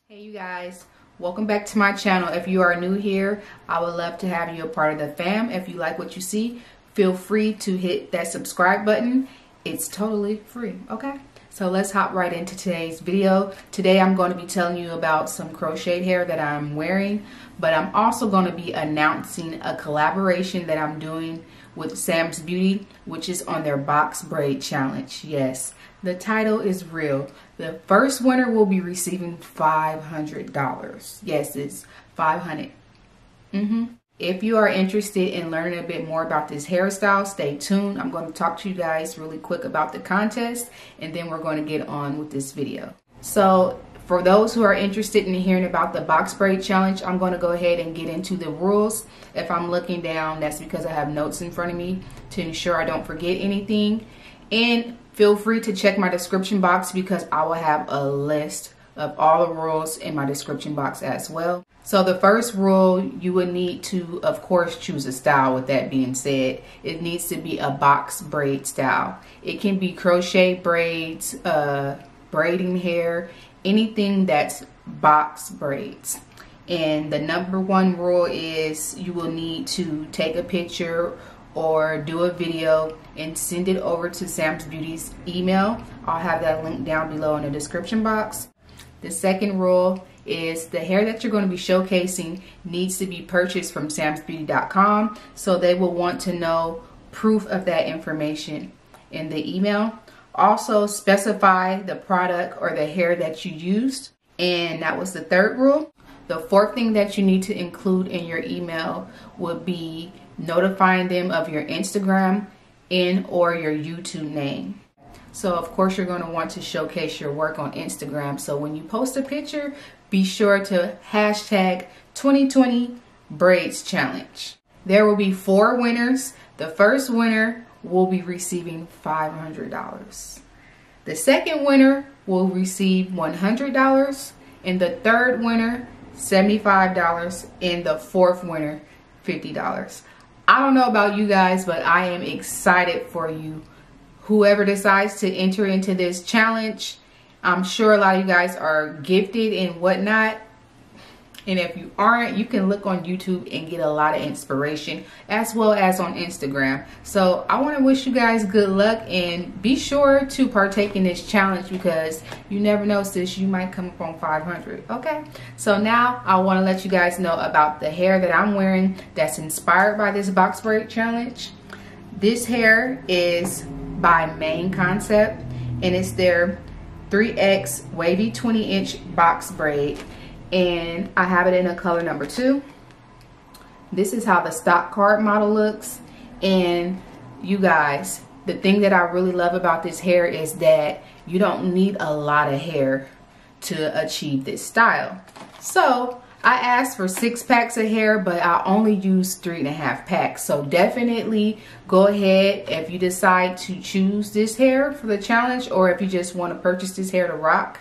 Hey you guys, welcome back to my channel. If you are new here, I would love to have you a part of the fam. If you like what you see, feel free to hit that subscribe button. It's totally free, okay? So let's hop right into today's video. Today I'm going to be telling you about some crocheted hair that I'm wearing, but I'm also going to be announcing a collaboration that I'm doing with SamsBeauty, which is on their box braid challenge. Yes, the title is real. The first winner will be receiving $500. Yes, it's $500. If you are interested in learning a bit more about this hairstyle, stay tuned. I'm going to talk to you guys really quick about the contest, and then we're going to get on with this video. So for those who are interested in hearing about the box braid challenge, I'm going to go ahead and get into the rules. If I'm looking down, that's because I have notes in front of me to ensure I don't forget anything. And feel free to check my description box because I will have a list of all the rules in my description box as well. So the first rule, you would need to, of course, choose a style. With that being said, it needs to be a box braid style. It can be crochet braids, braiding hair, anything that's box braids. And the number one rule is you will need to take a picture or do a video and send it over to SamsBeauty's email. I'll have that link down below in the description box. The second rule is the hair that you're going to be showcasing needs to be purchased from SamsBeauty.com, so they will want to know proof of that information in the email. Also specify the product or the hair that you used, and that was the third rule. The fourth thing that you need to include in your email would be notifying them of your Instagram and or your YouTube name. So of course you're going to want to showcase your work on Instagram. So when you post a picture, be sure to hashtag 2020 braids challenge. There will be 4 winners. The first winner will be receiving $500. The second winner will receive $100, and the third winner $75, and the fourth winner $50. I don't know about you guys, but I am excited for you. Whoever decides to enter into this challenge, I'm sure a lot of you guys are gifted and whatnot. And if you aren't, you can look on YouTube and get a lot of inspiration, as well as on Instagram. So I want to wish you guys good luck, and be sure to partake in this challenge because you never know, sis, you might come up on 500. Okay, so now I want to let you guys know about the hair that I'm wearing that's inspired by this box braid challenge. This hair is by Main Concept, and it's their 3X wavy 20-inch box braid. And I have it in a color number 2. This is how the stock card model looks. And you guys, the thing that I really love about this hair is that you don't need a lot of hair to achieve this style. So I asked for 6 packs of hair, but I only used 3.5 packs. So definitely go ahead if you decide to choose this hair for the challenge, or if you just want to purchase this hair to rock.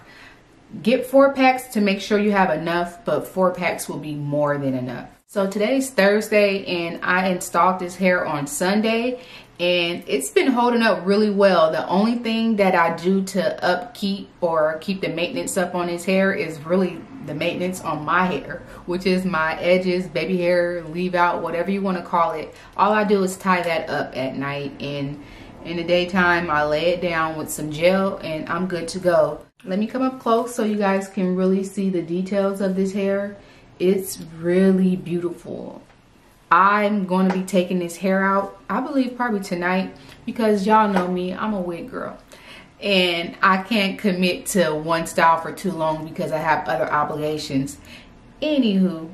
Get 4 packs to make sure you have enough, but 4 packs will be more than enough. So today's Thursday, and I installed this hair on Sunday, and it's been holding up really well. The only thing that I do to upkeep or keep the maintenance up on this hair is really the maintenance on my hair, which is my edges, baby hair, leave out, whatever you want to call it. All I do is tie that up at night, and in the daytime I lay it down with some gel and I'm good to go. Let me come up close so you guys can really see the details of this hair. It's really beautiful. I'm going to be taking this hair out, I believe probably tonight, because y'all know me, I'm a wig girl. And I can't commit to one style for too long because I have other obligations. Anywho,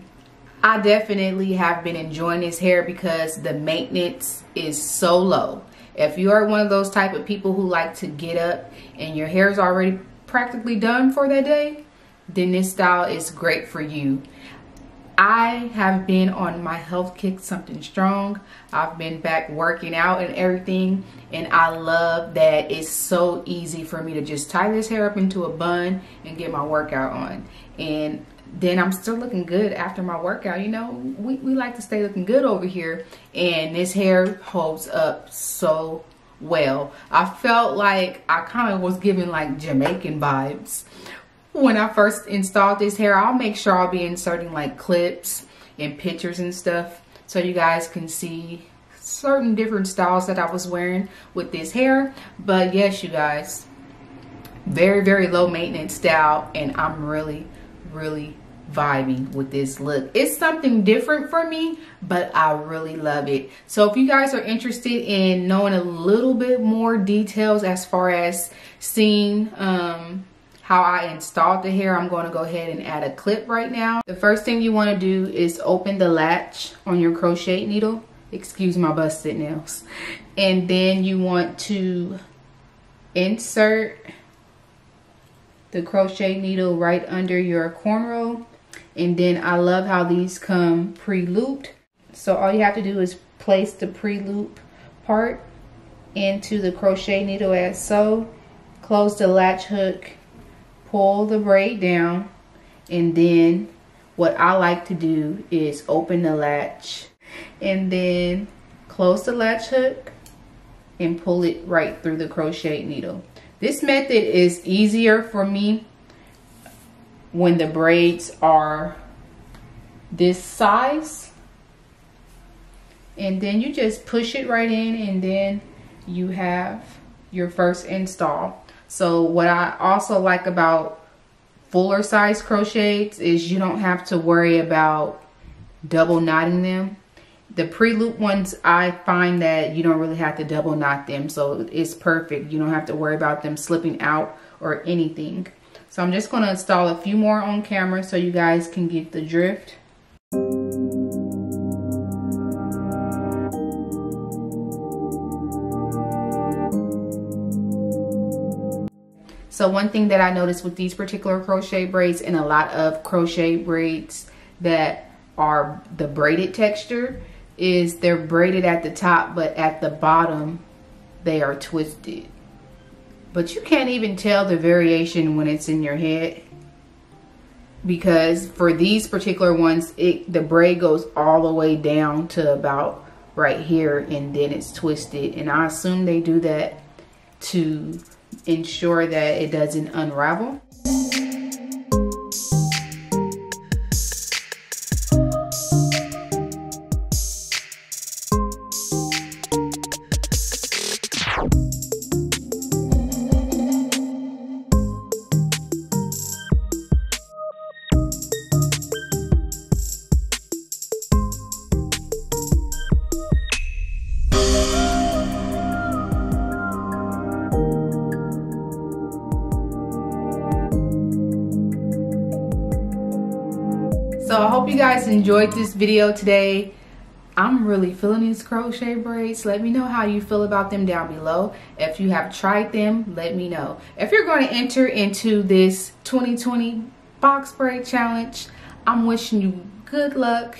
I definitely have been enjoying this hair because the maintenance is so low. If you are one of those type of people who like to get up and your hair is already practically done for that day, then this style is great for you. I have been on my health kick something strong. I've been back working out and everything, and I love that it's so easy for me to just tie this hair up into a bun and get my workout on. And then I'm still looking good after my workout. You know, we like to stay looking good over here, and this hair holds up so well. I felt like I kind of was giving like Jamaican vibes when I first installed this hair. I'll make sure I'll be inserting like clips and pictures and stuff so you guys can see certain different styles that I was wearing with this hair. But yes, you guys, very, very low maintenance style, and I'm really, really vibing with this look. It's something different for me, but I really love it. So if you guys are interested in knowing a little bit more details as far as seeing how I installed the hair, I'm going to go ahead and add a clip right now. The first thing you want to do is open the latch on your crochet needle. Excuse my busted nails. And then you want to insert the crochet needle right under your cornrow. And then I love how these come pre-looped. So all you have to do is place the pre-loop part into the crochet needle as so. Close the latch hook, pull the braid down, and then what I like to do is open the latch and then close the latch hook and pull it right through the crochet needle. This method is easier for me when the braids are this size, and then you just push it right in, and then you have your first install. So what I also like about fuller size crochets is you don't have to worry about double knotting them. The pre-loop ones, I find that you don't really have to double knot them, so it's perfect. You don't have to worry about them slipping out or anything. So I'm just going to install a few more on camera so you guys can get the drift. So one thing that I noticed with these particular crochet braids and a lot of crochet braids that are the braided texture is they're braided at the top, but at the bottom they are twisted. But you can't even tell the variation when it's in your head, because for these particular ones, the braid goes all the way down to about right here, and then it's twisted. And I assume they do that to ensure that it doesn't unravel. So I hope you guys enjoyed this video today. I'm really feeling these crochet braids. Let me know how you feel about them down below. If you have tried them, let me know. If you're going to enter into this 2020 box braid challenge, I'm wishing you good luck,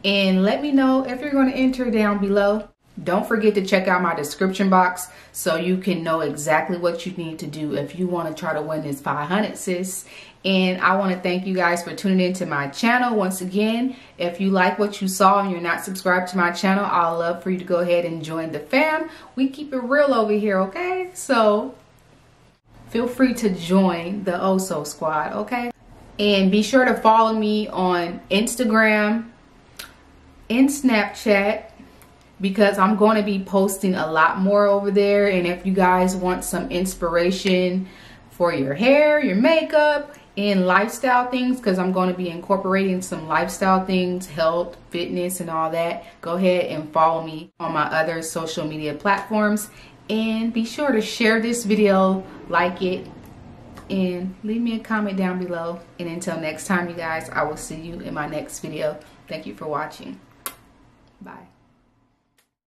and let me know if you're going to enter down below. Don't forget to check out my description box so you can know exactly what you need to do if you want to try to win this 500, sis. And I want to thank you guys for tuning into my channel. Once again, if you like what you saw and you're not subscribed to my channel, I'd love for you to go ahead and join the fam. We keep it real over here, okay? So feel free to join the Oso squad, okay? And be sure to follow me on Instagram and Snapchat, because I'm going to be posting a lot more over there. And if you guys want some inspiration for your hair, your makeup, and lifestyle things, because I'm going to be incorporating some lifestyle things, health, fitness, and all that, go ahead and follow me on my other social media platforms. And be sure to share this video, like it, and leave me a comment down below. And until next time, you guys, I will see you in my next video. Thank you for watching. Bye.